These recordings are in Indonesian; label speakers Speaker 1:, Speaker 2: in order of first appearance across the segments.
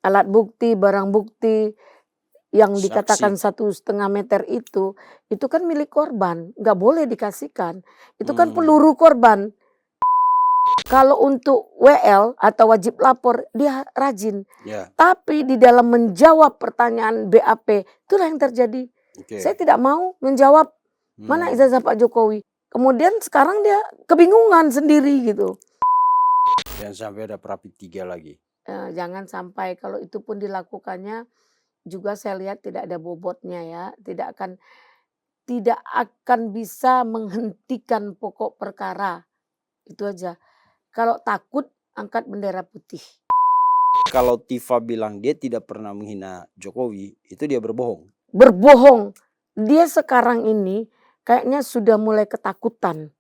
Speaker 1: alat bukti, barang bukti yang dikatakan
Speaker 2: Saksi.
Speaker 1: 1,5 meter itu kan milik korban, nggak boleh dikasihkan. Itu kan
Speaker 2: Hmm.
Speaker 1: peluru korban. Kalau untuk WL atau wajib lapor dia rajin.
Speaker 2: Ya.
Speaker 1: Tapi di dalam menjawab pertanyaan BAP, itulah yang terjadi. Saya
Speaker 2: Oke.
Speaker 1: tidak mau menjawab mana ijazah Pak Jokowi. Kemudian sekarang dia kebingungan sendiri gitu.
Speaker 2: Jangan sampai ada Prapit 3 lagi.
Speaker 1: Jangan sampai, kalau itu pun dilakukannya juga saya lihat tidak ada bobotnya ya, tidak akan bisa menghentikan pokok perkara. Itu aja. Kalau takut angkat bendera putih.
Speaker 2: Kalau Tifa bilang dia tidak pernah menghina Jokowi, itu dia berbohong.
Speaker 1: Berbohong. Dia sekarang ini kayaknya sudah mulai ketakutan.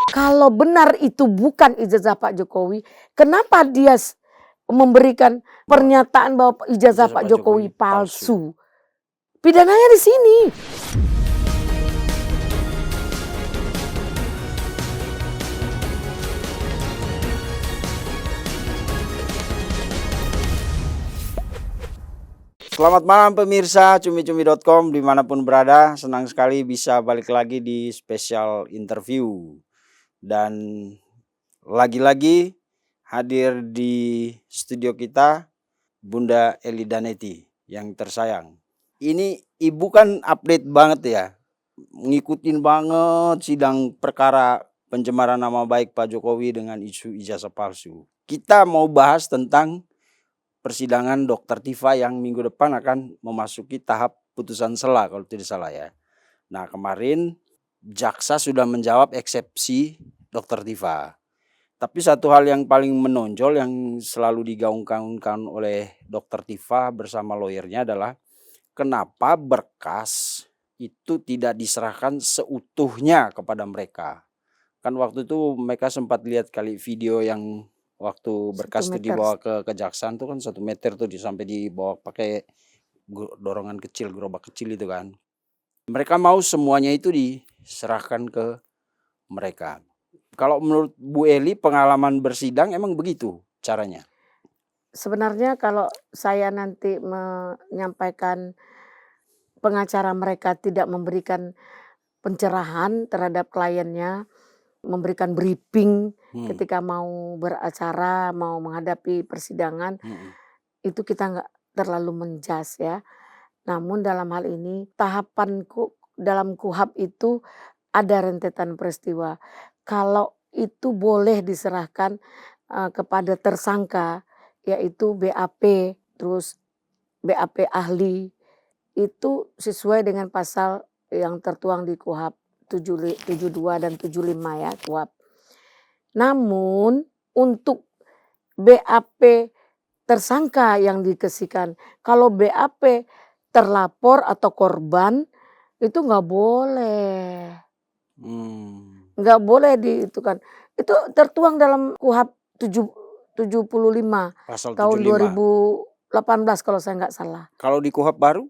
Speaker 1: Kalau benar itu bukan ijazah Pak Jokowi, kenapa dia memberikan pernyataan bahwa ijazah Pak Jokowi palsu? Pidananya di sini.
Speaker 2: Selamat malam pemirsa cumi-cumi.com dimanapun berada. Senang sekali bisa balik lagi di spesial interview. Dan lagi-lagi hadir di studio kita Bunda Eli Daneti yang tersayang. Ini ibu kan update banget ya, ngikutin banget sidang perkara pencemaran nama baik Pak Jokowi dengan isu ijazah palsu. Kita mau bahas tentang persidangan Dr. Tifa yang minggu depan akan memasuki tahap putusan sela kalau tidak salah ya. Nah kemarin jaksa sudah menjawab eksepsi Dr. Tifa. Tapi satu hal yang paling menonjol yang selalu digaungkan oleh Dr. Tifa bersama lawyernya adalah kenapa berkas itu tidak diserahkan seutuhnya kepada mereka. Kan waktu itu mereka sempat lihat kali video yang waktu berkas itu dibawa ke kejaksaan tuh kan 1 meter tuh sampai dibawa pakai dorongan kecil, gerobak kecil itu kan. Mereka mau semuanya itu diserahkan ke mereka. Kalau menurut Bu Eli pengalaman bersidang emang begitu caranya?
Speaker 1: Sebenarnya kalau saya nanti menyampaikan pengacara mereka tidak memberikan pencerahan terhadap kliennya, memberikan briefing ketika mau beracara, mau menghadapi persidangan, itu kita nggak terlalu menjas ya. Namun dalam hal ini tahapan dalam KUHP itu ada rentetan peristiwa. Kalau itu boleh diserahkan kepada tersangka, yaitu BAP, terus BAP ahli, itu sesuai dengan pasal yang tertuang di KUHP 72 dan 75 ya KUHP. Namun untuk BAP tersangka yang dikasihkan, kalau BAP terlapor atau korban itu nggak boleh. Nggak boleh kan. Itu tertuang dalam KUHP 75
Speaker 2: Pasal
Speaker 1: tahun
Speaker 2: 75.
Speaker 1: 2018 kalau saya nggak salah.
Speaker 2: Kalau di KUHP baru?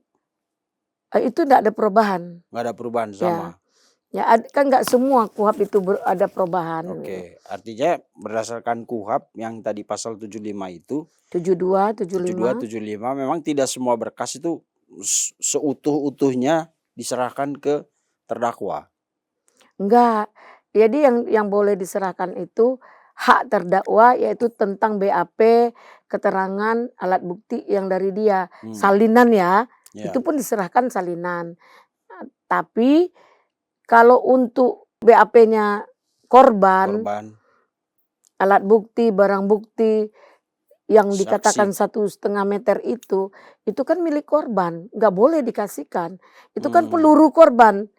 Speaker 1: Itu nggak ada perubahan.
Speaker 2: Nggak ada perubahan sama?
Speaker 1: Ya kan nggak semua KUHP itu ada perubahan.
Speaker 2: Oke, artinya berdasarkan KUHP yang tadi pasal 75 itu
Speaker 1: 72, 75
Speaker 2: memang tidak semua berkas itu seutuh-utuhnya diserahkan ke terdakwa.
Speaker 1: Enggak. Jadi yang boleh diserahkan itu hak terdakwa, yaitu tentang BAP, keterangan alat bukti yang dari dia, salinan ya. Itu pun diserahkan salinan. Tapi kalau untuk BAP-nya korban, alat bukti, barang bukti yang dikatakan 1,5 meter itu kan milik korban, nggak boleh dikasihkan. Itu kan peluru korban.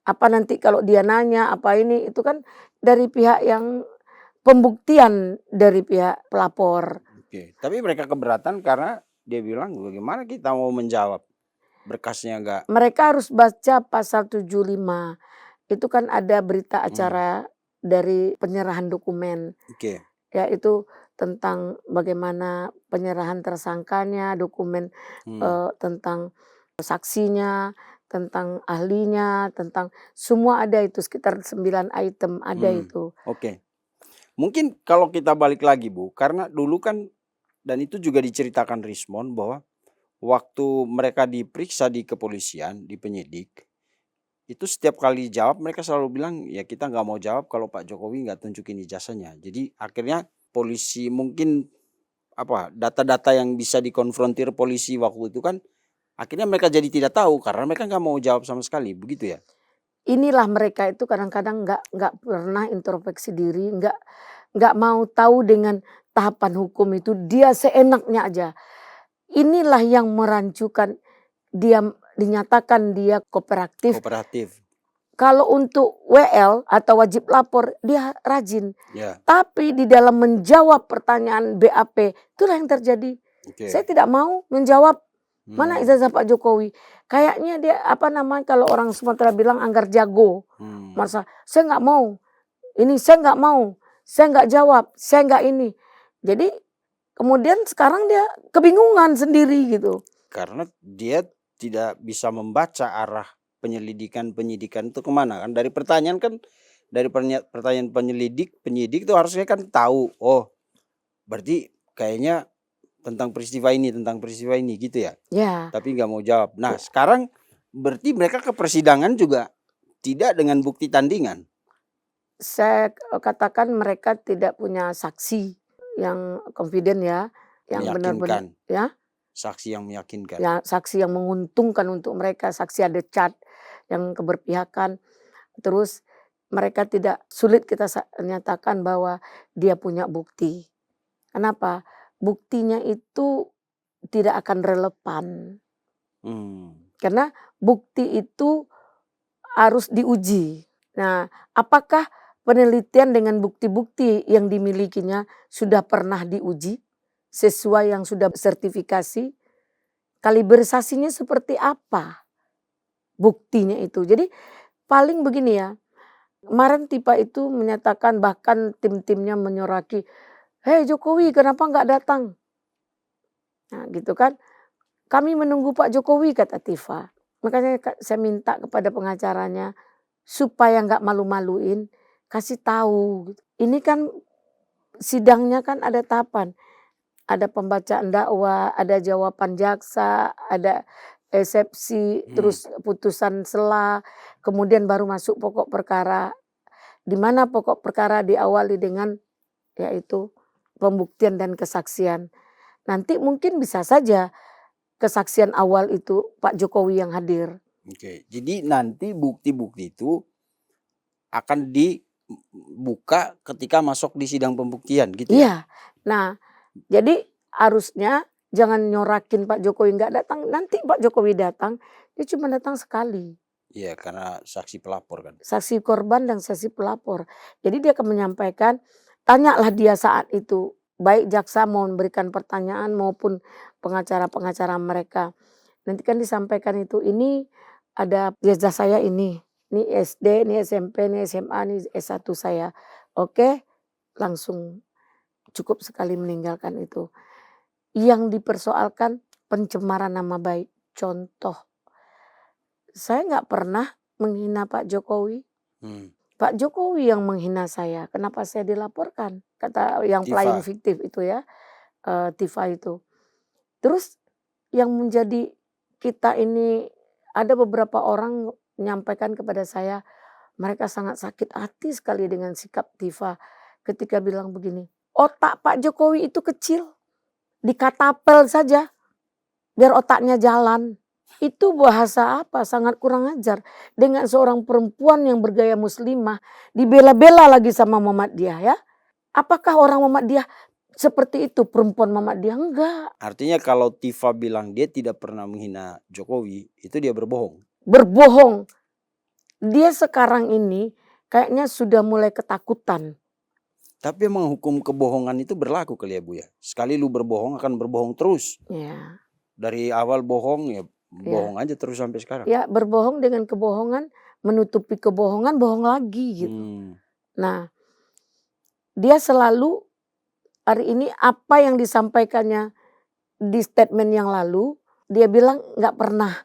Speaker 1: Apa nanti kalau dia nanya apa ini, itu kan dari pihak yang pembuktian dari pihak pelapor.
Speaker 2: Oke, tapi mereka keberatan karena dia bilang bagaimana kita mau menjawab berkasnya enggak.
Speaker 1: Mereka harus baca pasal 75. Itu kan ada berita acara dari penyerahan dokumen.
Speaker 2: Oke.
Speaker 1: Ya itu tentang bagaimana penyerahan tersangkanya, dokumen tentang saksinya, tentang ahlinya, tentang semua ada itu sekitar 9 item ada itu.
Speaker 2: Oke. Mungkin kalau kita balik lagi Bu, karena dulu kan dan itu juga diceritakan Rismond bahwa waktu mereka diperiksa di kepolisian, di penyidik, itu setiap kali jawab mereka selalu bilang, ya kita nggak mau jawab kalau Pak Jokowi nggak tunjukin ijazahnya. Jadi akhirnya polisi mungkin data-data yang bisa dikonfrontir polisi waktu itu kan akhirnya mereka jadi tidak tahu karena mereka nggak mau jawab sama sekali, begitu ya?
Speaker 1: Inilah mereka itu kadang-kadang nggak pernah introspeksi diri, nggak mau tahu dengan tahapan hukum itu, dia seenaknya aja. Inilah yang merancukan dia dinyatakan dia kooperatif.
Speaker 2: Kooperatif.
Speaker 1: Kalau untuk WL atau wajib lapor dia rajin.
Speaker 2: Ya.
Speaker 1: Tapi di dalam menjawab pertanyaan BAP itulah yang terjadi.
Speaker 2: Oke.
Speaker 1: Saya tidak mau menjawab mana ijazah Pak Jokowi. Kayaknya dia kalau orang Sumatera bilang anggar jago. Masa saya nggak mau. Ini saya nggak mau. Saya nggak jawab. Saya nggak ini. Jadi kemudian sekarang dia kebingungan sendiri gitu.
Speaker 2: Karena dia tidak bisa membaca arah penyidikan itu kemana kan. Dari pertanyaan pertanyaan penyidik itu harusnya kan tahu. Oh berarti kayaknya tentang peristiwa ini gitu ya.
Speaker 1: Ya.
Speaker 2: Tapi nggak mau jawab. Nah sekarang berarti mereka ke persidangan juga tidak dengan bukti tandingan.
Speaker 1: Saya katakan mereka tidak punya saksi yang confident ya, yang benar-benar ya.
Speaker 2: Saksi yang meyakinkan.
Speaker 1: Ya, saksi yang menguntungkan untuk mereka, saksi ada cat yang keberpihakan. Terus mereka sulit kita nyatakan bahwa dia punya bukti. Kenapa? Buktinya itu tidak akan relevan. Karena bukti itu harus diuji. Nah, apakah penelitian dengan bukti-bukti yang dimilikinya sudah pernah diuji sesuai yang sudah sertifikasi? Kaliberisasinya seperti apa buktinya itu? Jadi paling begini ya, kemarin Tifa itu menyatakan bahkan tim-timnya menyoraki, "Hei Jokowi kenapa nggak datang?" Nah gitu kan, "Kami menunggu Pak Jokowi," kata Tifa. Makanya saya minta kepada pengacaranya supaya nggak malu-maluin, kasih tahu. Ini kan sidangnya kan ada tahapan. Ada pembacaan dakwah, ada jawaban jaksa, ada eksepsi, terus putusan sela, kemudian baru masuk pokok perkara. Di mana pokok perkara diawali dengan yaitu pembuktian dan kesaksian. Nanti mungkin bisa saja kesaksian awal itu Pak Jokowi yang hadir.
Speaker 2: Oke, jadi nanti bukti-bukti itu akan dibuka ketika masuk di sidang pembuktian gitu ya?
Speaker 1: Iya. Nah, jadi harusnya jangan nyorakin Pak Jokowi nggak datang. Nanti Pak Jokowi datang, dia cuma datang sekali.
Speaker 2: Iya, karena saksi pelapor kan.
Speaker 1: Saksi korban dan saksi pelapor. Jadi dia akan menyampaikan, tanyalah dia saat itu. Baik jaksa mau memberikan pertanyaan maupun pengacara-pengacara mereka. Nanti kan disampaikan itu, ini ada ijazah saya ini SD, ini SMP, ini SMA, ini S1 saya. Oke, langsung cukup sekali meninggalkan itu. Yang dipersoalkan pencemaran nama baik. Contoh, saya nggak pernah menghina Pak Jokowi. Pak Jokowi yang menghina saya. Kenapa saya dilaporkan? Kata yang pelayan fiktif itu ya, Tifa itu. Terus yang menjadi kita ini ada beberapa orang menyampaikan kepada saya, mereka sangat sakit hati sekali dengan sikap Tifa ketika bilang begini, otak Pak Jokowi itu kecil, dikatapel saja biar otaknya jalan. Itu bahasa apa? Sangat kurang ajar. Dengan seorang perempuan yang bergaya muslimah, dibela-bela lagi sama Muhammadiyah ya. Apakah orang Muhammadiyah seperti itu, perempuan Muhammadiyah? Enggak.
Speaker 2: Artinya kalau Tifa bilang dia tidak pernah menghina Jokowi, itu dia berbohong.
Speaker 1: Berbohong. Dia sekarang ini kayaknya sudah mulai ketakutan.
Speaker 2: Tapi emang hukum kebohongan itu berlaku kali ya Bu ya? Sekali lu berbohong akan berbohong terus.
Speaker 1: Ya.
Speaker 2: Dari awal bohong ya bohong aja terus sampai sekarang.
Speaker 1: Ya, berbohong dengan kebohongan, menutupi kebohongan, bohong lagi gitu. Nah, dia selalu hari ini apa yang disampaikannya di statement yang lalu, dia bilang nggak pernah.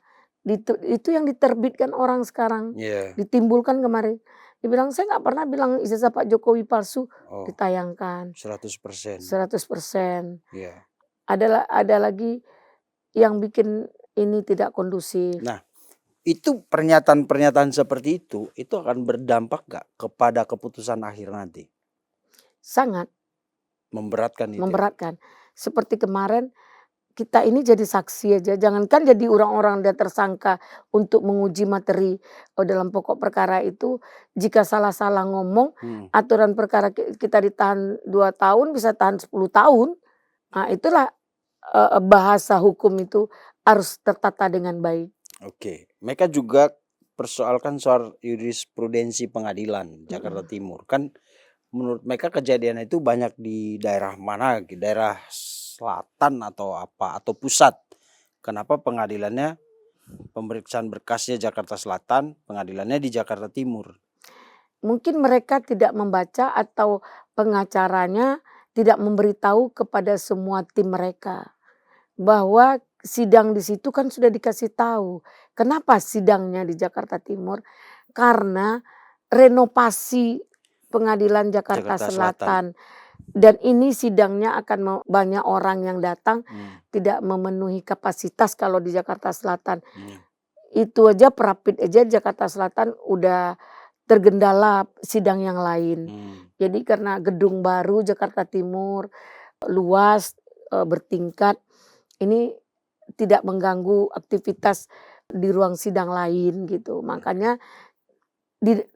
Speaker 1: Itu yang diterbitkan orang sekarang, ditimbulkan kemarin. Dia bilang, saya nggak pernah bilang ijazah Pak Jokowi palsu, ditayangkan.
Speaker 2: 100%.
Speaker 1: 100%.
Speaker 2: Yeah.
Speaker 1: ada lagi yang bikin ini tidak kondusif.
Speaker 2: Nah, itu pernyataan-pernyataan seperti itu akan berdampak nggak kepada keputusan akhir nanti?
Speaker 1: Sangat
Speaker 2: Memberatkan itu ya?
Speaker 1: memberatkan. Seperti kemarin kita ini jadi saksi aja, jangankan jadi orang-orang dia tersangka untuk menguji materi dalam pokok perkara itu, jika salah-salah ngomong,
Speaker 2: Hmm.
Speaker 1: aturan perkara kita ditahan 2 tahun bisa tahan 10 tahun. Nah itulah, bahasa hukum itu harus tertata dengan baik.
Speaker 2: Oke, mereka juga persoalkan soal jurisprudensi pengadilan Jakarta Timur. Kan menurut mereka kejadian itu banyak di daerah mana, di daerah selatan atau apa, atau pusat. Kenapa pengadilannya, pemeriksaan berkasnya Jakarta Selatan, pengadilannya di Jakarta Timur?
Speaker 1: Mungkin mereka tidak membaca atau pengacaranya tidak memberitahu kepada semua tim mereka, bahwa sidang di situ kan sudah dikasih tahu. Kenapa sidangnya di Jakarta Timur? Karena renovasi pengadilan Jakarta
Speaker 2: Jakarta Selatan.
Speaker 1: Selatan dan ini sidangnya akan banyak orang yang datang, tidak memenuhi kapasitas kalau di Jakarta Selatan. Itu aja Prapit aja Jakarta Selatan udah tergendala sidang yang lain. Jadi karena gedung baru Jakarta Timur, luas, bertingkat, ini tidak mengganggu aktivitas di ruang sidang lain gitu. Makanya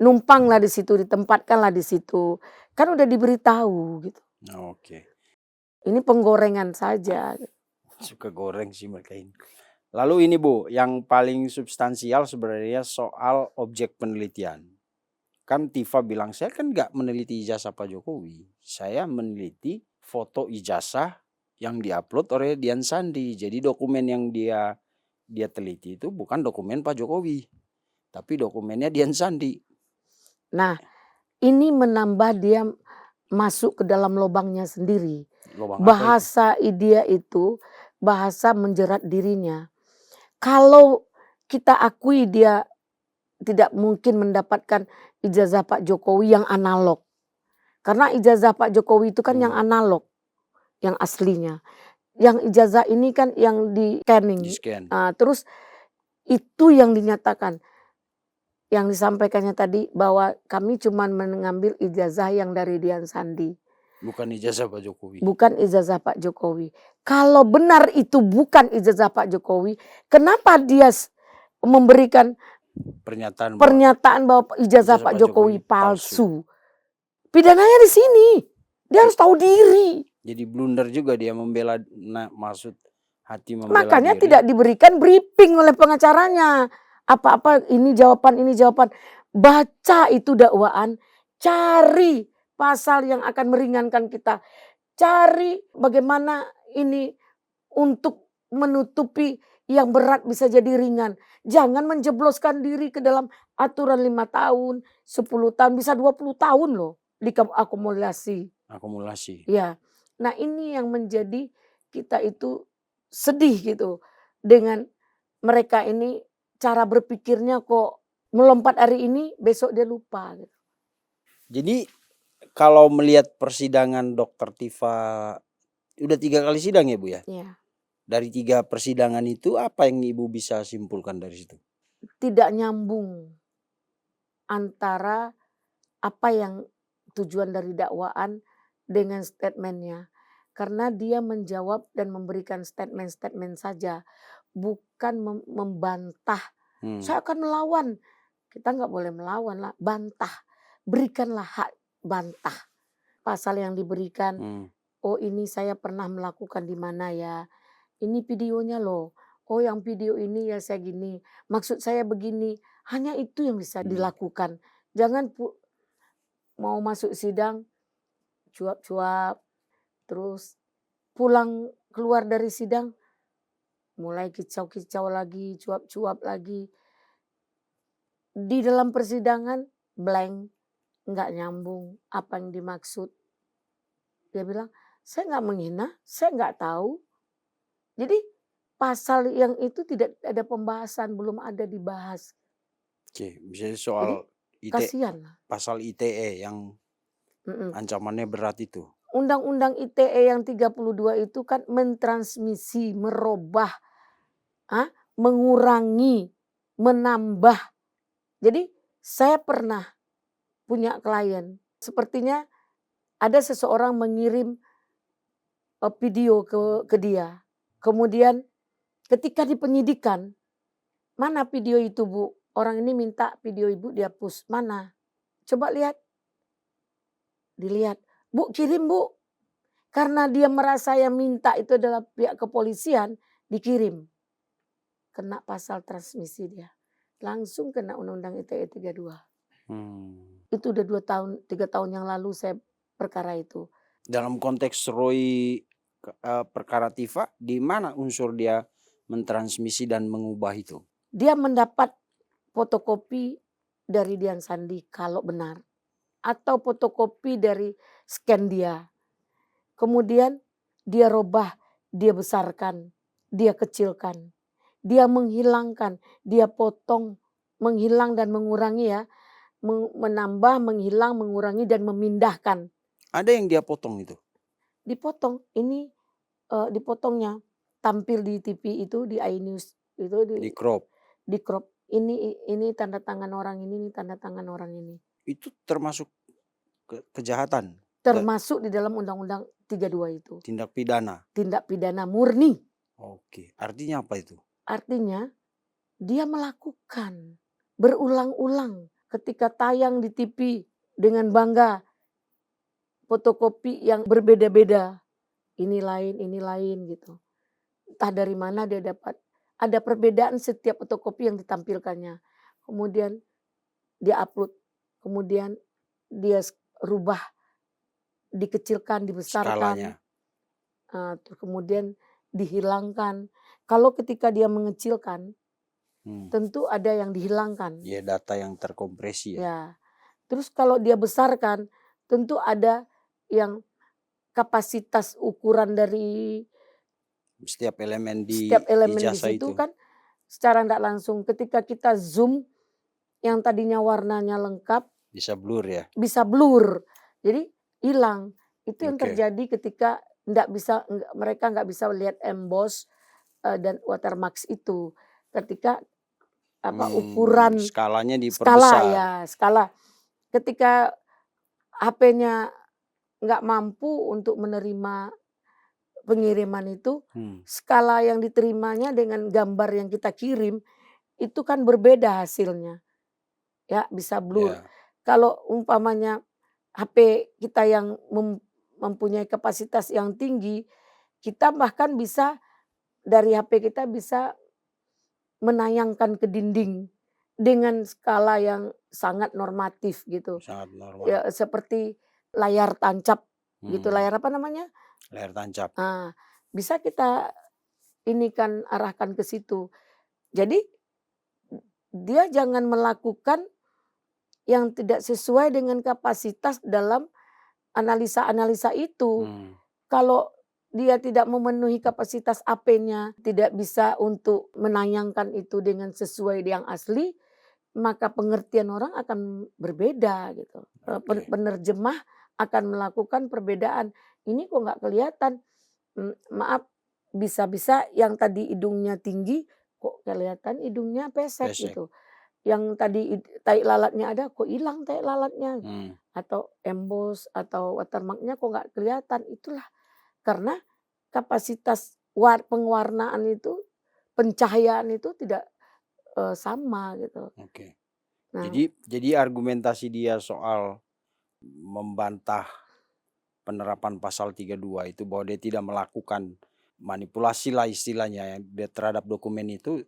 Speaker 1: numpanglah di situ, ditempatkanlah di situ. Kan udah diberitahu gitu.
Speaker 2: Oke.
Speaker 1: Ini penggorengan saja.
Speaker 2: Suka goreng sih mereka ini. Lalu ini Bu, yang paling substansial sebenarnya soal objek penelitian. Kan Tifa bilang, saya kan nggak meneliti ijazah Pak Jokowi. Saya meneliti foto ijazah yang diupload oleh Dian Sandi. Jadi dokumen yang dia teliti itu bukan dokumen Pak Jokowi, tapi dokumennya Dian Sandi.
Speaker 1: Nah, ini menambah dia masuk ke dalam lubangnya sendiri.
Speaker 2: Lubang apa itu?
Speaker 1: Bahasa dia itu bahasa menjerat dirinya. Kalau kita akui dia tidak mungkin mendapatkan ijazah Pak Jokowi yang analog. Karena ijazah Pak Jokowi itu kan yang analog, yang aslinya. Yang ijazah ini kan yang di scanning.
Speaker 2: Di-scan.
Speaker 1: Terus itu yang dinyatakan. Yang disampaikannya tadi bahwa kami cuma mengambil ijazah yang dari Dian Sandi.
Speaker 2: Bukan ijazah Pak Jokowi.
Speaker 1: Bukan ijazah Pak Jokowi. Kalau benar itu bukan ijazah Pak Jokowi, kenapa dia memberikan pernyataan bahwa ijazah Pak Jokowi palsu? Pidananya di sini. Dia harus tahu diri.
Speaker 2: Jadi blunder juga dia membela, maksud hati membela
Speaker 1: Makanya
Speaker 2: diri.
Speaker 1: tidak diberikan briefing oleh pengacaranya. Apa-apa ini jawaban, ini jawaban. Baca itu dakwaan, cari pasal yang akan meringankan kita. Cari bagaimana ini untuk menutupi yang berat bisa jadi ringan. Jangan menjebloskan diri ke dalam aturan 5 tahun, 10 tahun, bisa 20 tahun loh diakumulasi.
Speaker 2: Akumulasi.
Speaker 1: Ya. Nah ini yang menjadi kita itu sedih gitu dengan mereka ini cara berpikirnya kok melompat hari ini besok dia lupa gitu.
Speaker 2: Jadi kalau melihat persidangan Dokter Tifa udah 3 kali sidang ya Bu ya?
Speaker 1: Iya.
Speaker 2: Dari 3 persidangan itu apa yang Ibu bisa simpulkan dari situ?
Speaker 1: Tidak nyambung antara apa yang tujuan dari dakwaan dengan statementnya. Karena dia menjawab dan memberikan statement-statement saja. Bukan membantah. Saya akan melawan. Kita nggak boleh melawan lah. Bantah. Berikanlah hak bantah. Pasal yang diberikan. Oh ini saya pernah melakukan di mana ya. Ini videonya loh. Oh yang video ini ya saya gini. Maksud saya begini. Hanya itu yang bisa dilakukan. Jangan mau masuk sidang cuap-cuap. Terus pulang keluar dari sidang mulai kicau-kicau lagi, cuap-cuap lagi. Di dalam persidangan blank, nggak nyambung apa yang dimaksud. Dia bilang, saya nggak menghina, saya nggak tahu. Jadi pasal yang itu tidak ada pembahasan, belum ada dibahas.
Speaker 2: Oke, misalnya soal
Speaker 1: Kasihan lah.
Speaker 2: pasal ITE yang ancamannya berat itu.
Speaker 1: Undang-undang ITE yang 32 itu kan mentransmisi, merubah, mengurangi, menambah. Jadi saya pernah punya klien, sepertinya ada seseorang mengirim video ke dia. Kemudian ketika di penyidikan, "Mana video itu, Bu? Orang ini minta video Ibu dihapus, mana? Coba lihat." Dilihat, "Bu, kirim, Bu." Karena dia merasa yang minta itu adalah pihak kepolisian, dikirim. Kena pasal transmisi dia. Langsung kena Undang-Undang ITE 32. Itu udah 2 tahun, 3 tahun yang lalu saya perkara itu.
Speaker 2: Dalam konteks Roy perkara Tifa, di mana unsur dia mentransmisi dan mengubah itu?
Speaker 1: Dia mendapat fotokopi dari Dian Sandi kalau benar. Atau fotokopi dari scan dia. Kemudian dia robah, dia besarkan, dia kecilkan. Dia menghilangkan, dia potong, menghilang dan mengurangi ya. Menambah, menghilang, mengurangi dan memindahkan.
Speaker 2: Ada yang dia potong itu?
Speaker 1: Dipotong, ini dipotongnya. Tampil di TV itu, di iNews itu
Speaker 2: Di crop.
Speaker 1: di crop. Ini tanda tangan orang ini tanda tangan orang ini.
Speaker 2: Itu termasuk kejahatan?
Speaker 1: Termasuk di dalam Undang-Undang 32 itu.
Speaker 2: Tindak pidana?
Speaker 1: Tindak pidana murni.
Speaker 2: Oke, artinya apa itu?
Speaker 1: Artinya dia melakukan berulang-ulang ketika tayang di TV dengan bangga fotokopi yang berbeda-beda. Ini lain gitu. Entah dari mana dia dapat. Ada perbedaan setiap fotokopi yang ditampilkannya. Kemudian dia upload. Kemudian dia rubah, dikecilkan, dibesarkan.
Speaker 2: Skalanya.
Speaker 1: Kemudian dihilangkan. Kalau ketika dia mengecilkan, tentu ada yang dihilangkan.
Speaker 2: Ya, data yang terkompresi ya.
Speaker 1: Ya. Terus kalau dia besarkan, tentu ada yang kapasitas ukuran dari
Speaker 2: setiap elemen di
Speaker 1: di
Speaker 2: ijazah
Speaker 1: situ
Speaker 2: itu.
Speaker 1: kan secara tidak langsung ketika kita zoom yang tadinya warnanya lengkap
Speaker 2: Bisa blur ya.
Speaker 1: Bisa blur. Jadi hilang. Itu yang
Speaker 2: Oke.
Speaker 1: terjadi ketika mereka nggak bisa lihat emboss dan watermark itu. Ketika ukuran
Speaker 2: skalanya
Speaker 1: skala
Speaker 2: diperbesar.
Speaker 1: ya, skala. Ketika HP-nya nggak mampu untuk menerima pengiriman itu, skala yang diterimanya dengan gambar yang kita kirim itu kan berbeda hasilnya. Ya, bisa blur.
Speaker 2: Ya.
Speaker 1: Kalau umpamanya HP kita yang mempunyai kapasitas yang tinggi, kita bahkan bisa dari HP kita bisa menayangkan ke dinding dengan skala yang sangat normatif gitu.
Speaker 2: Sangat normal.
Speaker 1: Ya, seperti layar tancap gitu. Layar apa namanya?
Speaker 2: Layar tancap.
Speaker 1: Bisa kita arahkan ke situ. Jadi dia jangan melakukan yang tidak sesuai dengan kapasitas dalam analisa-analisa itu. Kalau dia tidak memenuhi kapasitas AP-nya, tidak bisa untuk menayangkan itu dengan sesuai yang asli, maka pengertian orang akan berbeda gitu. Penerjemah akan melakukan perbedaan. Ini kok nggak kelihatan. Maaf, bisa-bisa yang tadi hidungnya tinggi kok kelihatan hidungnya pesek gitu. Yang tadi tai lalatnya ada kok hilang tai lalatnya. Atau emboss atau watermark-nya kok nggak kelihatan. Itulah karena kapasitas pengewarnaan itu, pencahayaan itu tidak sama gitu.
Speaker 2: Oke.
Speaker 1: Nah,
Speaker 2: Jadi argumentasi dia soal membantah penerapan pasal 32 itu bahwa dia tidak melakukan manipulasi lah istilahnya ya terhadap dokumen itu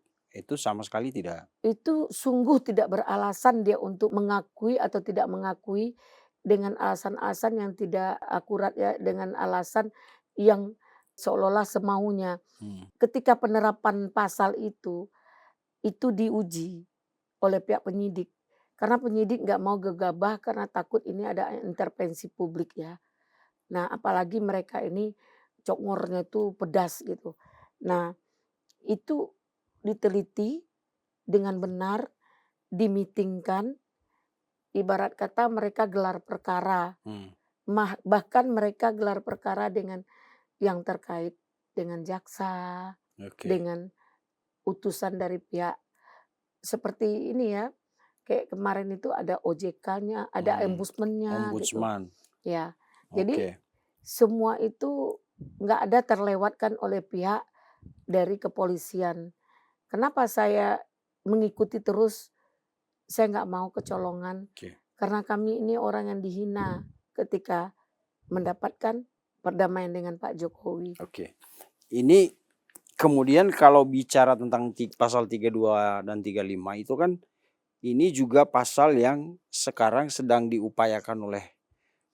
Speaker 2: sama sekali tidak.
Speaker 1: Itu sungguh tidak beralasan dia untuk mengakui atau tidak mengakui dengan alasan-alasan yang tidak akurat ya, dengan alasan yang seolah-olah semaunya. Ketika penerapan pasal itu diuji oleh pihak penyidik. Karena penyidik nggak mau gegabah karena takut ini ada intervensi publik ya. Nah, apalagi mereka ini congornya itu pedas gitu. Nah, itu diteliti dengan benar, dimitingkan, ibarat kata mereka gelar perkara. bahkan mereka gelar perkara dengan yang terkait dengan jaksa,
Speaker 2: Oke.
Speaker 1: dengan utusan dari pihak seperti ini ya, kayak kemarin itu ada OJK-nya, ada ombudsman-nya gitu.
Speaker 2: Ombudsman.
Speaker 1: Ya, jadi
Speaker 2: Oke.
Speaker 1: semua itu nggak ada terlewatkan oleh pihak dari kepolisian. Kenapa saya mengikuti terus, saya nggak mau kecolongan,
Speaker 2: Oke.
Speaker 1: karena kami ini orang yang dihina ketika mendapatkan perdamaian dengan Pak Jokowi.
Speaker 2: Oke. Ini kemudian kalau bicara tentang pasal 32 dan 35 itu kan ini juga pasal yang sekarang sedang diupayakan oleh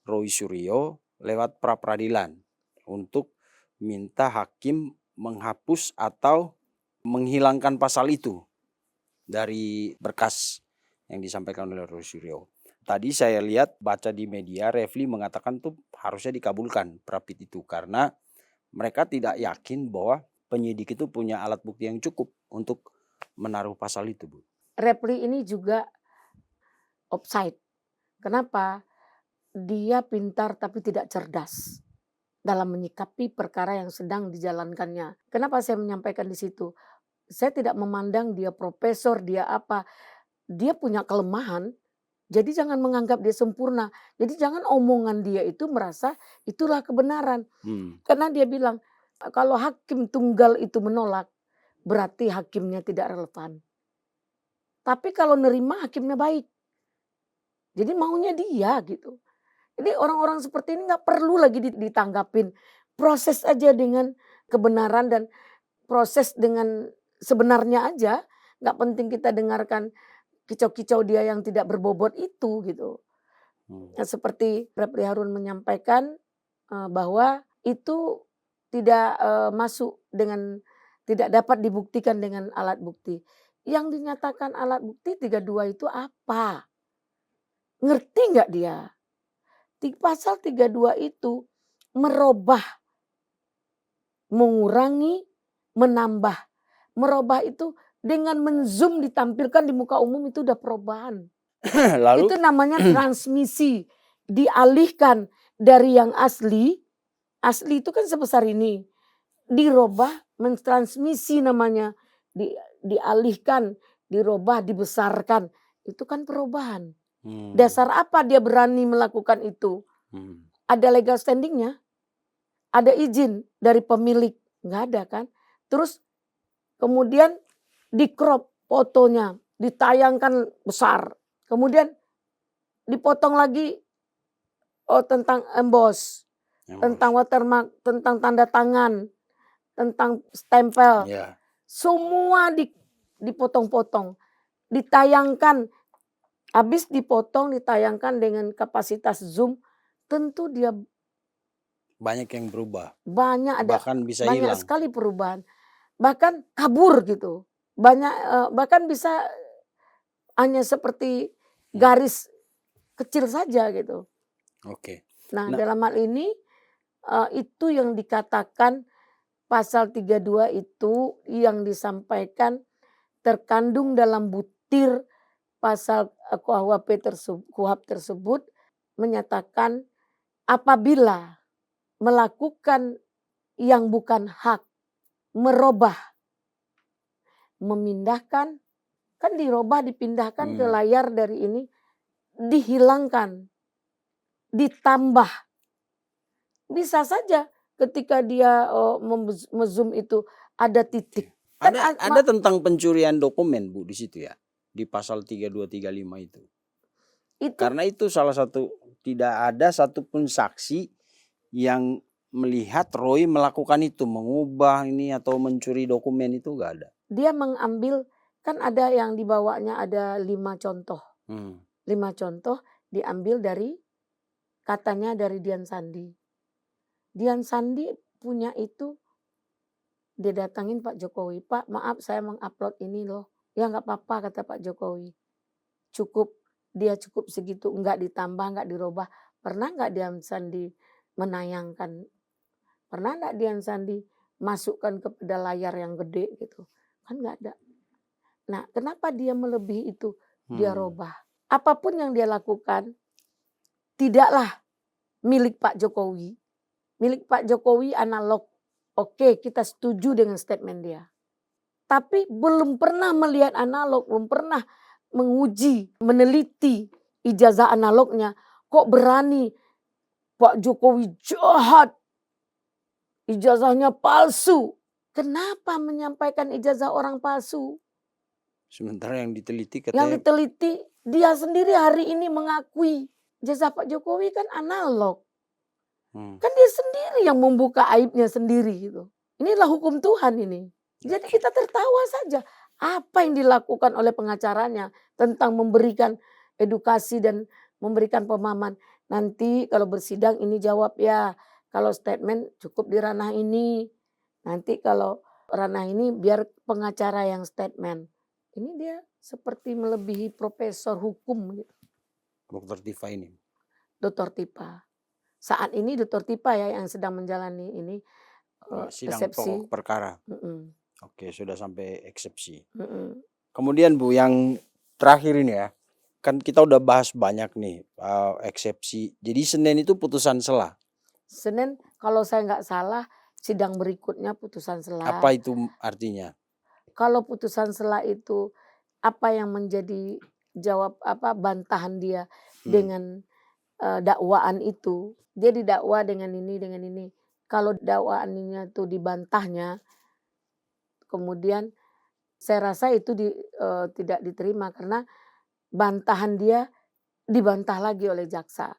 Speaker 2: Roy Suryo lewat pra peradilan untuk minta hakim menghapus atau menghilangkan pasal itu dari berkas yang disampaikan oleh Roy Suryo. Tadi saya lihat baca di media Refli mengatakan tuh harusnya dikabulkan prapit itu karena mereka tidak yakin bahwa penyidik itu punya alat bukti yang cukup untuk menaruh pasal itu, Bu.
Speaker 1: Refli ini juga offside. Kenapa? Dia pintar tapi tidak cerdas dalam menyikapi perkara yang sedang dijalankannya. Kenapa saya menyampaikan di situ? Saya tidak memandang dia profesor, dia apa. Dia punya kelemahan, jadi jangan menganggap dia sempurna. Jadi jangan omongan dia itu merasa itulah kebenaran. Karena dia bilang, kalau hakim tunggal itu menolak, berarti hakimnya tidak relevan. Tapi kalau nerima hakimnya baik. Jadi maunya dia gitu. Jadi orang-orang seperti ini nggak perlu lagi ditanggapin. Proses aja dengan kebenaran dan proses dengan sebenarnya aja. Nggak penting kita dengarkan kicau-kicau dia yang tidak berbobot itu gitu. Nah, seperti Refli Harun menyampaikan bahwa itu tidak masuk dengan tidak dapat dibuktikan dengan alat bukti. Yang dinyatakan alat bukti 32 itu apa? Ngerti nggak dia? Di pasal 32 itu merubah, mengurangi, menambah. Merubah itu dengan men-zoom ditampilkan di muka umum itu udah perubahan.
Speaker 2: Lalu
Speaker 1: Itu namanya transmisi. Dialihkan dari yang asli itu kan sebesar ini. Dirubah, mentransmisi namanya. Dialihkan, dirubah, dibesarkan. Itu kan perubahan. Dasar apa dia berani melakukan itu? Ada legal standingnya? Ada izin dari pemilik? Nggak ada kan? Terus kemudian di crop fotonya, ditayangkan besar. Kemudian dipotong lagi tentang emboss, tentang watermark, tentang tanda tangan, tentang stempel.
Speaker 2: Ya.
Speaker 1: Semua dipotong-potong, ditayangkan. Habis dipotong, ditayangkan dengan kapasitas zoom, tentu dia
Speaker 2: Banyak yang berubah.
Speaker 1: bahkan
Speaker 2: bisa
Speaker 1: banyak
Speaker 2: hilang.
Speaker 1: sekali perubahan. Bahkan kabur gitu. Bahkan bisa hanya seperti garis kecil saja gitu.
Speaker 2: Oke.
Speaker 1: Nah, dalam hal ini itu yang dikatakan pasal 32 itu yang disampaikan terkandung dalam butir pasal KUHP tersebut menyatakan apabila melakukan yang bukan hak, merubah, memindahkan, kan dirubah dipindahkan ke layar dari ini, dihilangkan, ditambah. Bisa saja ketika dia me-zoom itu ada titik.
Speaker 2: Ada tentang pencurian dokumen, Bu, di situ ya? Di pasal 32 35 itu. Karena itu salah satu, tidak ada satupun saksi yang melihat Roy melakukan itu, mengubah ini atau mencuri dokumen itu nggak ada.
Speaker 1: Dia mengambil, kan ada yang dibawanya ada 5 contoh. 5 contoh diambil dari katanya dari Dian Sandi. Dian Sandi punya itu, dia datangin Pak Jokowi, Pak maaf saya mengupload ini loh. Ya nggak apa-apa kata Pak Jokowi. Dia cukup segitu, nggak ditambah, nggak dirubah. Pernah nggak Dian Sandi menayangkan? Pernah nggak Dian Sandi masukkan kepada layar yang gede gitu? Kan nggak ada. Nah, kenapa dia melebihi itu? Dia rubah. Apapun yang dia lakukan, tidaklah milik Pak Jokowi. Milik Pak Jokowi analog. Oke, kita setuju dengan statement dia. Tapi belum pernah melihat analog, belum pernah menguji, meneliti ijazah analognya. Kok berani Pak Jokowi jahat, ijazahnya palsu. Kenapa menyampaikan ijazah orang palsu?
Speaker 2: Sementara yang diteliti
Speaker 1: Yang
Speaker 2: katanya
Speaker 1: diteliti, dia sendiri hari ini mengakui ijazah Pak Jokowi kan analog. Kan dia sendiri yang membuka aibnya sendiri gitu. Inilah hukum Tuhan ini. Jadi kita tertawa saja. Apa yang dilakukan oleh pengacaranya tentang memberikan edukasi dan memberikan pemahaman. Nanti kalau bersidang ini jawab ya. Kalau statement cukup di ranah ini. Nanti kalau ranah ini biar pengacara yang statement. Ini dia seperti melebihi profesor hukum gitu.
Speaker 2: Dr. Tifa ini.
Speaker 1: Dr. Tipa. Saat ini Dr. Tipa ya yang sedang menjalani ini
Speaker 2: Sidang
Speaker 1: eksepsi.
Speaker 2: pokok perkara.
Speaker 1: Mm-mm.
Speaker 2: Oke, sudah sampai eksepsi.
Speaker 1: Mm-mm.
Speaker 2: Kemudian Bu, yang terakhir ini ya, kan kita udah bahas banyak nih eksepsi. Jadi Senin itu putusan sela.
Speaker 1: Senin kalau saya nggak salah sidang berikutnya putusan sela.
Speaker 2: Apa itu artinya?
Speaker 1: Kalau putusan sela itu apa yang menjadi jawab bantahan dia dengan dakwaan itu. Dia didakwa dengan ini. Kalau dakwaannya itu dibantahnya, kemudian saya rasa itu tidak diterima karena bantahan dia dibantah lagi oleh jaksa.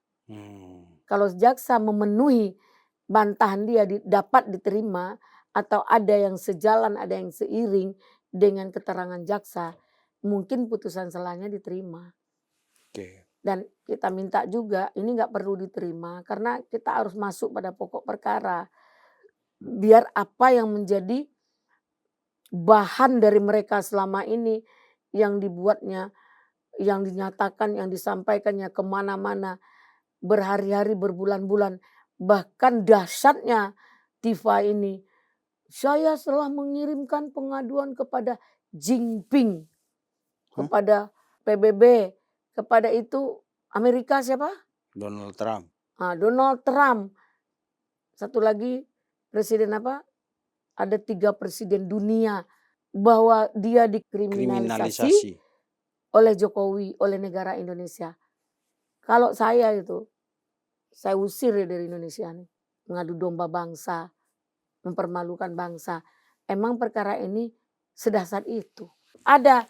Speaker 1: Kalau jaksa memenuhi bantahan dia dapat diterima atau ada yang sejalan, ada yang seiring dengan keterangan jaksa, mungkin putusan selanya diterima.
Speaker 2: Oke.
Speaker 1: Dan kita minta juga ini nggak perlu diterima karena kita harus masuk pada pokok perkara. Biar apa yang menjadi bahan dari mereka selama ini yang dibuatnya, yang dinyatakan, yang disampaikannya kemana-mana berhari-hari, berbulan-bulan. Bahkan dahsyatnya Tifa ini, saya telah mengirimkan pengaduan kepada Jinping, kepada PBB, kepada itu Amerika siapa?
Speaker 2: Donald Trump.
Speaker 1: Donald Trump. Satu lagi presiden apa? Ada 3 presiden dunia bahwa dia dikriminalisasi oleh Jokowi, oleh negara Indonesia. Kalau saya itu, saya usir dari Indonesia nih. Mengadu domba bangsa, mempermalukan bangsa. Emang perkara ini sedahsyat itu. Ada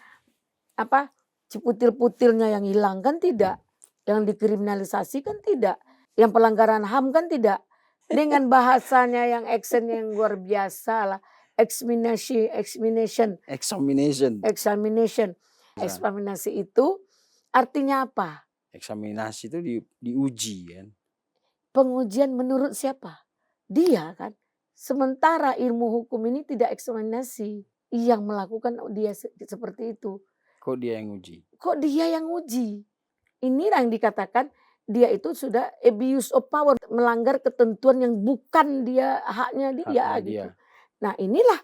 Speaker 1: ciputil-putilnya yang hilang kan tidak. Yang dikriminalisasi kan tidak. Yang pelanggaran HAM kan tidak. Dengan bahasanya yang action yang luar biasa lah. Examination. Eksaminasi itu artinya apa?
Speaker 2: Eksaminasi itu diuji kan.
Speaker 1: Pengujian menurut siapa? Dia kan. Sementara ilmu hukum ini tidak eksaminasi. Yang melakukan dia seperti itu.
Speaker 2: Kok dia yang uji?
Speaker 1: Kok dia yang uji? Inilah yang dikatakan dia itu sudah abuse of power. Melanggar ketentuan yang bukan dia haknya dia gitu. Nah inilah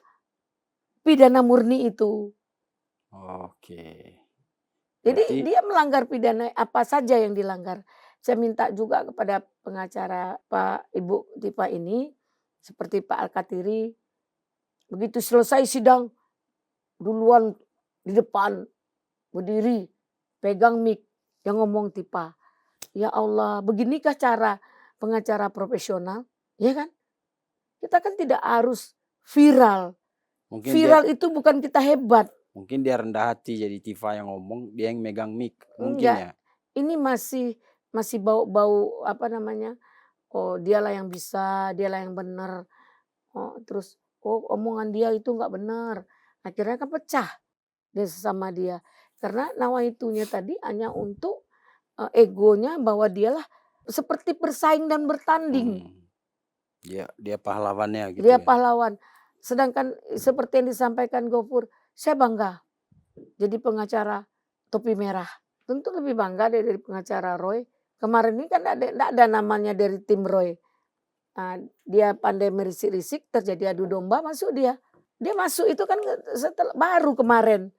Speaker 1: pidana murni itu.
Speaker 2: Oke.
Speaker 1: Jadi dia melanggar pidana apa saja yang dilanggar. Saya minta juga kepada pengacara Pak Ibu Tipa ini. Seperti Pak Al-Katiri. Begitu selesai sidang. Duluan di depan. Berdiri. Pegang mic. Yang ngomong Tipa. Ya Allah, beginikah cara pengacara profesional? Ya kan? Kita kan tidak harus viral.
Speaker 2: Mungkin
Speaker 1: viral itu bukan kita hebat.
Speaker 2: Mungkin dia rendah hati jadi Tifa yang ngomong, dia yang megang mic. Mungkin
Speaker 1: enggak.
Speaker 2: Ya.
Speaker 1: Ini masih bau-bau oh dialah yang bisa, dialah yang benar. Oh terus omongan dia itu enggak benar. Akhirnya kan pecah dia sesama dia. Karena nawaitunya tadi hanya untuk egonya bahwa dialah seperti bersaing dan bertanding.
Speaker 2: Dia pahlawannya gitu.
Speaker 1: Dia pahlawan. Sedangkan seperti yang disampaikan Gofur, saya bangga jadi pengacara topi merah. Tentu lebih bangga dari pengacara Roy. Kemarin ini kan tidak ada namanya dari tim Roy. Nah, dia pandai merisik-risik, terjadi adu domba, masuk dia. Dia masuk itu kan baru kemarin.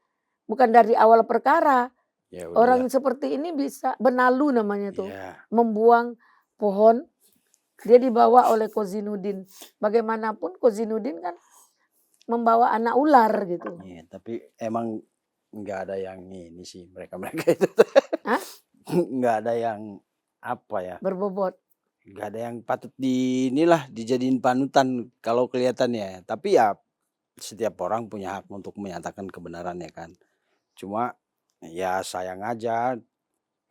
Speaker 1: Bukan dari awal perkara.
Speaker 2: Ya,
Speaker 1: orang seperti ini bisa benalu namanya tuh. Membuang pohon Dia dibawa oleh Kozinudin. Bagaimanapun Kozinudin kan membawa anak ular gitu.
Speaker 2: Iya, tapi emang nggak ada yang ini sih mereka itu.
Speaker 1: Hah?
Speaker 2: Nggak ada yang apa ya?
Speaker 1: Berbobot.
Speaker 2: Nggak ada yang patut inilah dijadiin panutan kalau kelihatannya. Tapi ya setiap orang punya hak untuk menyatakan kebenarannya kan. Cuma ya sayang aja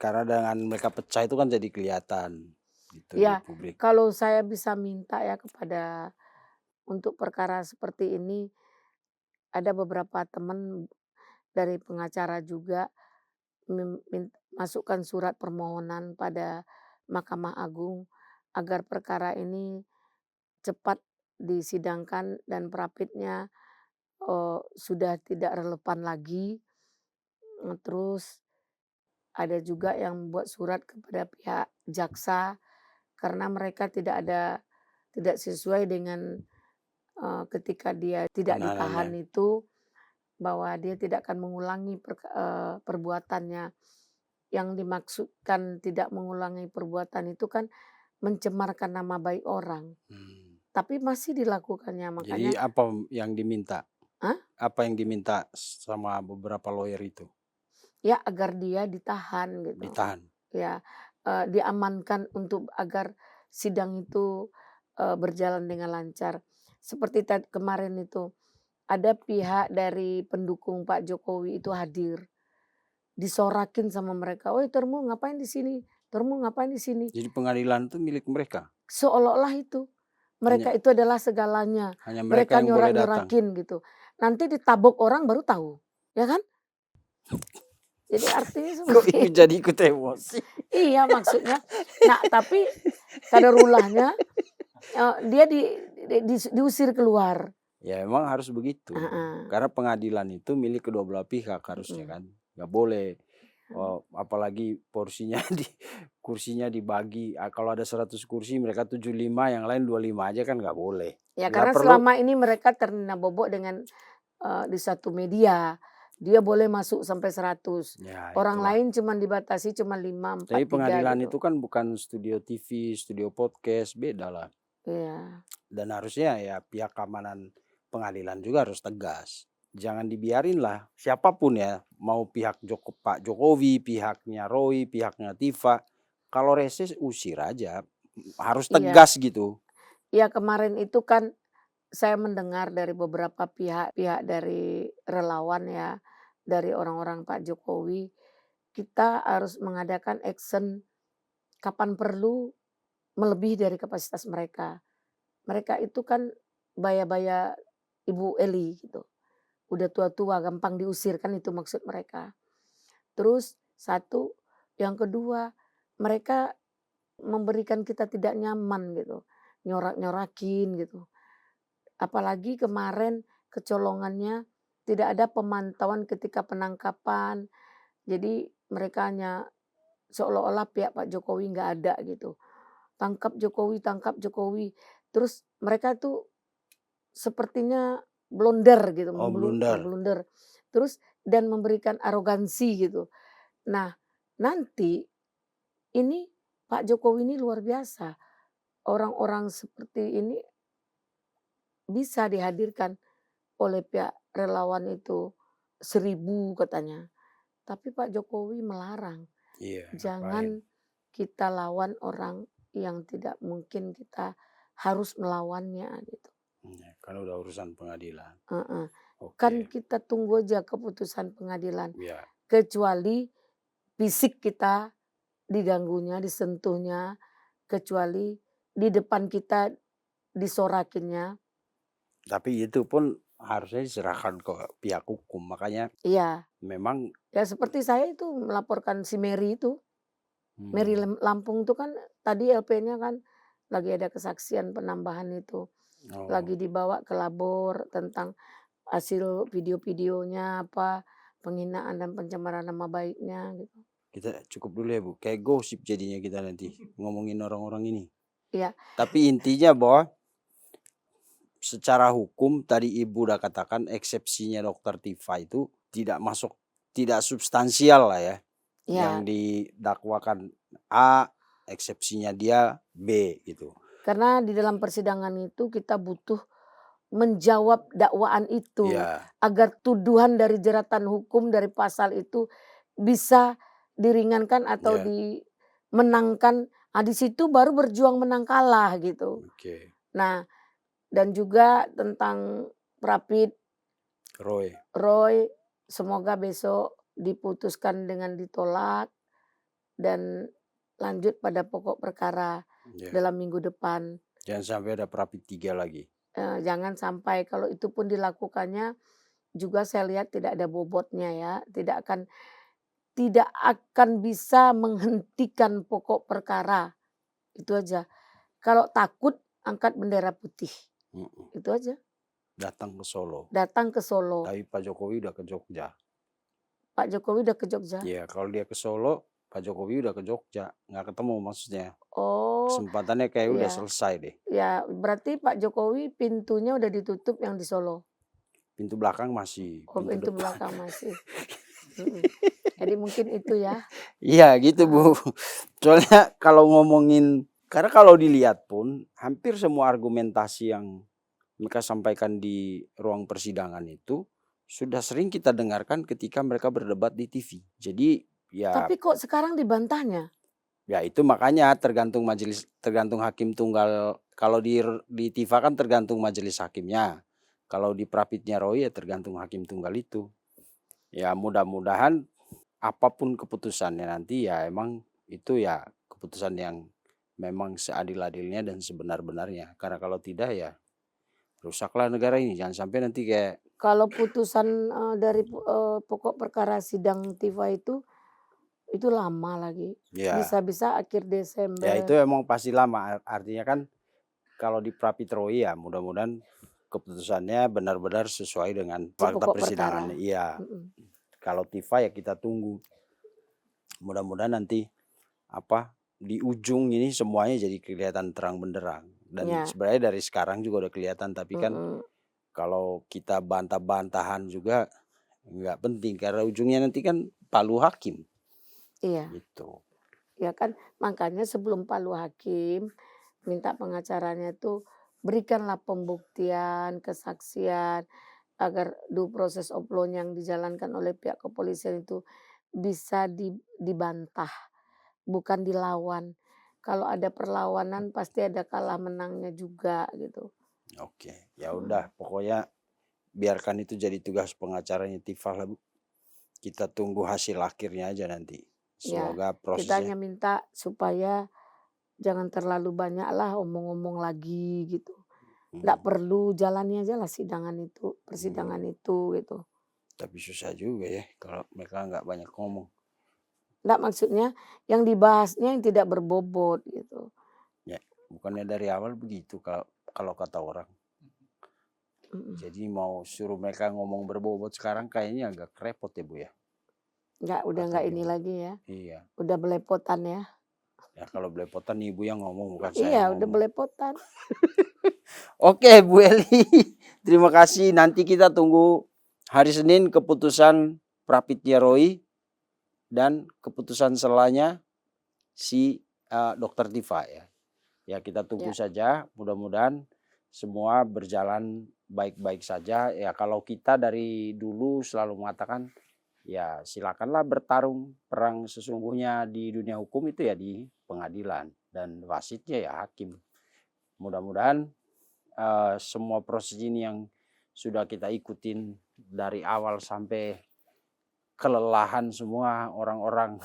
Speaker 2: karena dengan mereka pecah itu kan jadi kelihatan gitu di
Speaker 1: Ya,
Speaker 2: publik.
Speaker 1: kalau saya bisa minta ya kepada untuk perkara seperti ini, ada beberapa teman dari pengacara juga masukkan surat permohonan pada Mahkamah Agung agar perkara ini cepat disidangkan dan prapitnya sudah tidak relevan lagi. Terus ada juga yang buat surat kepada pihak jaksa karena mereka tidak sesuai dengan ketika dia tidak ditahan
Speaker 2: Penanganannya.
Speaker 1: itu, bahwa dia tidak akan mengulangi perbuatannya. Yang dimaksudkan tidak mengulangi perbuatan itu kan mencemarkan nama baik orang,
Speaker 2: Hmm.
Speaker 1: tapi masih dilakukannya,
Speaker 2: Jadi
Speaker 1: makanya
Speaker 2: apa yang diminta?
Speaker 1: ah,
Speaker 2: Apa yang diminta sama beberapa lawyer itu?
Speaker 1: ya agar dia ditahan gitu,
Speaker 2: Ditahan.
Speaker 1: ya, diamankan untuk agar sidang itu, berjalan dengan lancar. Seperti kemarin itu, ada pihak dari pendukung Pak Jokowi itu hadir, disorakin sama mereka, "Woi Termu ngapain di sini? Termu ngapain di sini?"
Speaker 2: Jadi pengadilan itu milik mereka.
Speaker 1: Seolah-olah itu, mereka
Speaker 2: Hanya
Speaker 1: itu adalah segalanya,
Speaker 2: hanya mereka
Speaker 1: mereka
Speaker 2: yang boleh datang.
Speaker 1: nyorak-nyorakin gitu. Nanti ditabok orang baru tahu, ya kan? Jadi artinya
Speaker 2: Kok
Speaker 1: seperti
Speaker 2: ikut jadi ikut emosi?
Speaker 1: iya maksudnya. Nah tapi kadarulahnya, dia diusir keluar.
Speaker 2: Ya memang harus begitu.
Speaker 1: Heeh,
Speaker 2: Karena pengadilan itu milik kedua belah pihak harusnya
Speaker 1: mhm.
Speaker 2: kan. Nggak boleh apalagi kursinya dibagi. Kalau ada 100 kursi mereka 75 yang lain 25 aja kan nggak boleh.
Speaker 1: Ya
Speaker 2: Nggak
Speaker 1: karena
Speaker 2: perlu.
Speaker 1: selama ini mereka terkena bobok dengan, di satu media, dia boleh masuk sampai 100,
Speaker 2: Ya
Speaker 1: orang
Speaker 2: itulah.
Speaker 1: lain cuman dibatasi cuma 5, 4,
Speaker 2: Tapi
Speaker 1: 3
Speaker 2: pengadilan
Speaker 1: gitu.
Speaker 2: itu kan bukan studio TV, studio podcast, beda lah.
Speaker 1: Iya,
Speaker 2: Dan harusnya ya pihak keamanan pengadilan juga harus tegas. Jangan dibiarin lah siapapun ya, mau pihak Pak Jokowi, pihaknya Roy, pihaknya Tifa, kalau reses usir aja, harus
Speaker 1: iya.
Speaker 2: tegas gitu.
Speaker 1: Ya kemarin itu kan saya mendengar dari beberapa pihak dari relawan ya, dari orang-orang Pak Jokowi, kita harus mengadakan action kapan perlu melebihi dari kapasitas mereka. Mereka itu kan baya-baya Ibu Eli gitu, udah tua-tua gampang diusir kan itu maksud mereka. Terus satu, yang kedua mereka memberikan kita tidak nyaman gitu, nyorak-nyorakin gitu. Apalagi kemarin kecolongannya tidak ada pemantauan ketika penangkapan. Jadi mereka hanya seolah-olah pihak Pak Jokowi nggak ada gitu. Tangkap Jokowi. Terus mereka tuh sepertinya blunder gitu,
Speaker 2: Oh blunder.
Speaker 1: blunder. Terus dan memberikan arogansi gitu. Nah, nanti ini Pak Jokowi ini luar biasa. Orang-orang seperti ini bisa dihadirkan oleh pihak relawan itu 1.000 katanya. Tapi Pak Jokowi melarang,
Speaker 2: Iya ngapain.
Speaker 1: jangan kita lawan orang yang tidak mungkin kita harus melawannya gitu.
Speaker 2: Ya, kan udah urusan pengadilan.
Speaker 1: Heeh. Kan
Speaker 2: Oke.
Speaker 1: kita tunggu aja keputusan pengadilan.
Speaker 2: Ya.
Speaker 1: Kecuali fisik kita diganggunya, disentuhnya, kecuali di depan kita disorakinnya.
Speaker 2: Tapi itu pun harusnya diserahkan ke pihak hukum. Makanya
Speaker 1: Iya,
Speaker 2: memang
Speaker 1: ya seperti saya itu melaporkan si Mary itu. Mary
Speaker 2: hmm,
Speaker 1: Lampung itu kan tadi LP-nya kan lagi ada kesaksian penambahan itu,
Speaker 2: oh,
Speaker 1: lagi dibawa ke labor tentang hasil video-videonya apa, penghinaan dan pencemaran nama baiknya gitu.
Speaker 2: kita cukup dulu ya Bu. Kayak gosip jadinya kita nanti ngomongin orang-orang ini.
Speaker 1: Iya,
Speaker 2: Tapi intinya bahwa secara hukum tadi Ibu udah katakan eksepsinya Dokter Tifa itu tidak masuk, tidak substansial lah ya. Yang
Speaker 1: iya,
Speaker 2: didakwakan A, eksepsinya dia B gitu.
Speaker 1: Karena di dalam persidangan itu kita butuh menjawab dakwaan itu
Speaker 2: Ya,
Speaker 1: agar tuduhan dari jeratan hukum dari pasal itu bisa diringankan atau
Speaker 2: ya,
Speaker 1: dimenangkan. Nah, di situ baru berjuang menang kalah gitu.
Speaker 2: oke.
Speaker 1: Nah, dan juga tentang Rapid
Speaker 2: Roy,
Speaker 1: Roy, semoga besok diputuskan dengan ditolak dan lanjut pada pokok perkara
Speaker 2: ya.
Speaker 1: dalam minggu depan.
Speaker 2: Jangan sampai ada Rapid 3 lagi.
Speaker 1: Jangan sampai kalau itu pun dilakukannya juga saya lihat tidak ada bobotnya ya, tidak akan bisa menghentikan pokok perkara, itu aja. Kalau takut angkat bendera putih,
Speaker 2: Mm-mm.
Speaker 1: itu aja.
Speaker 2: Datang ke Solo.
Speaker 1: Datang ke Solo,
Speaker 2: Tapi Pak Jokowi udah ke Jogja.
Speaker 1: Pak Jokowi udah ke Jogja.
Speaker 2: Ya, kalau dia ke Solo, Pak Jokowi udah ke Jogja. Nggak ketemu maksudnya.
Speaker 1: Oh,
Speaker 2: Kesempatannya kayak udah
Speaker 1: iya.
Speaker 2: selesai deh.
Speaker 1: Ya berarti Pak Jokowi pintunya udah ditutup yang di Solo?
Speaker 2: Pintu belakang masih,
Speaker 1: Oh,
Speaker 2: pintu
Speaker 1: pintu
Speaker 2: depan.
Speaker 1: belakang masih. Mhm. Jadi mungkin itu ya.
Speaker 2: Iya gitu Bu. Soalnya kalau ngomongin, karena kalau dilihat pun hampir semua argumentasi yang mereka sampaikan di ruang persidangan itu sudah sering kita dengarkan ketika mereka berdebat di TV. Jadi ya,
Speaker 1: Tapi kok sekarang dibantahnya?
Speaker 2: ya itu makanya tergantung majelis, tergantung hakim tunggal. Kalau di TIFA kan tergantung majelis hakimnya. Kalau di Prapitnya Roy ya tergantung hakim tunggal itu. Ya mudah-mudahan apapun keputusannya nanti ya emang itu ya keputusan yang memang seadil-adilnya dan sebenar-benarnya. Karena kalau tidak ya rusaklah negara ini. Jangan sampai nanti kayak
Speaker 1: Kalau putusan, dari pokok perkara sidang TIFA itu lama lagi.
Speaker 2: ya,
Speaker 1: Bisa-bisa akhir
Speaker 2: ya itu
Speaker 1: Desember.
Speaker 2: emang pasti lama. Artinya kan kalau di Prapit Roy ya mudah-mudahan keputusannya benar-benar sesuai dengan
Speaker 1: Si
Speaker 2: fakta
Speaker 1: pokok perkara.
Speaker 2: persidangannya. Iya.
Speaker 1: Mhm.
Speaker 2: Kalau TIFA ya kita tunggu. Mudah-mudahan nanti di ujung ini semuanya jadi kelihatan terang benderang. Dan
Speaker 1: Ya.
Speaker 2: sebenarnya dari sekarang juga udah kelihatan, tapi kan
Speaker 1: Mhm.
Speaker 2: kalau kita bantah-bantahan juga nggak penting karena ujungnya nanti kan palu hakim
Speaker 1: Iya.
Speaker 2: gitu.
Speaker 1: Ya kan makanya sebelum palu hakim minta pengacaranya itu berikanlah pembuktian, kesaksian agar due process of law yang dijalankan oleh pihak kepolisian itu bisa dibantah, bukan dilawan. Kalau ada perlawanan pasti ada kalah menangnya juga gitu.
Speaker 2: Oke, ya udah pokoknya biarkan itu jadi tugas pengacaranya Tifah lah Bu. Kita tunggu hasil akhirnya aja nanti.
Speaker 1: Ya,
Speaker 2: Semoga
Speaker 1: kita
Speaker 2: prosesnya
Speaker 1: hanya minta supaya jangan terlalu banyak lah omong-omong lagi gitu. Nggak perlu jalani aja lah persidangan itu gitu.
Speaker 2: tapi susah juga ya kalau mereka nggak banyak ngomong.
Speaker 1: Nggak maksudnya yang dibahasnya yang tidak berbobot gitu.
Speaker 2: Ya, bukannya dari awal begitu kalau kata orang.
Speaker 1: Mhm.
Speaker 2: Jadi mau suruh mereka ngomong berbobot sekarang kayaknya agak repot ya Bu ya.
Speaker 1: Udah
Speaker 2: Atau
Speaker 1: nggak ini
Speaker 2: gimana?
Speaker 1: lagi ya,
Speaker 2: Iya.
Speaker 1: udah belepotan ya.
Speaker 2: Ya kalau belepotan Ibu yang ngomong bukan saya
Speaker 1: Iya
Speaker 2: yang
Speaker 1: udah
Speaker 2: ngomong.
Speaker 1: belepotan.
Speaker 2: Oke Bu Eli, terima kasih. Nanti kita tunggu hari Senin keputusan Prapitya Roy dan keputusan selanjutnya si Dokter Tifa ya. Ya kita tunggu
Speaker 1: Ya.
Speaker 2: saja. Mudah-mudahan semua berjalan baik-baik saja. Ya kalau kita dari dulu selalu mengatakan ya silakanlah bertarung perang sesungguhnya di dunia hukum itu ya di pengadilan dan wasitnya ya hakim. Mudah-mudahan semua proses ini yang sudah kita ikutin dari awal sampai kelelahan semua orang-orang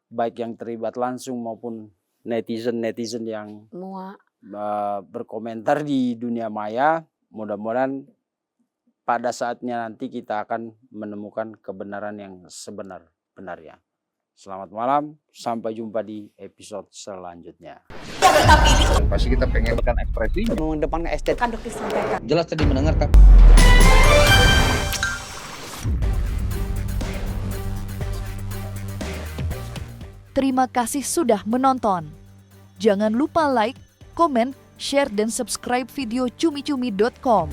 Speaker 2: baik yang terlibat langsung maupun netizen yang
Speaker 1: Muak.
Speaker 2: berkomentar di dunia maya. Mudah-mudahan pada saatnya nanti kita akan menemukan kebenaran yang sebenar-benarnya. Selamat malam, sampai jumpa di episode selanjutnya.
Speaker 3: Pasti kita pengen ekspresi
Speaker 4: mengedepankan estetika
Speaker 5: Kan dokter sampaikan.
Speaker 4: jelas tadi mendengarkan.
Speaker 5: Terima kasih sudah menonton. Jangan lupa like, komen, share, dan subscribe video cumi-cumi.com.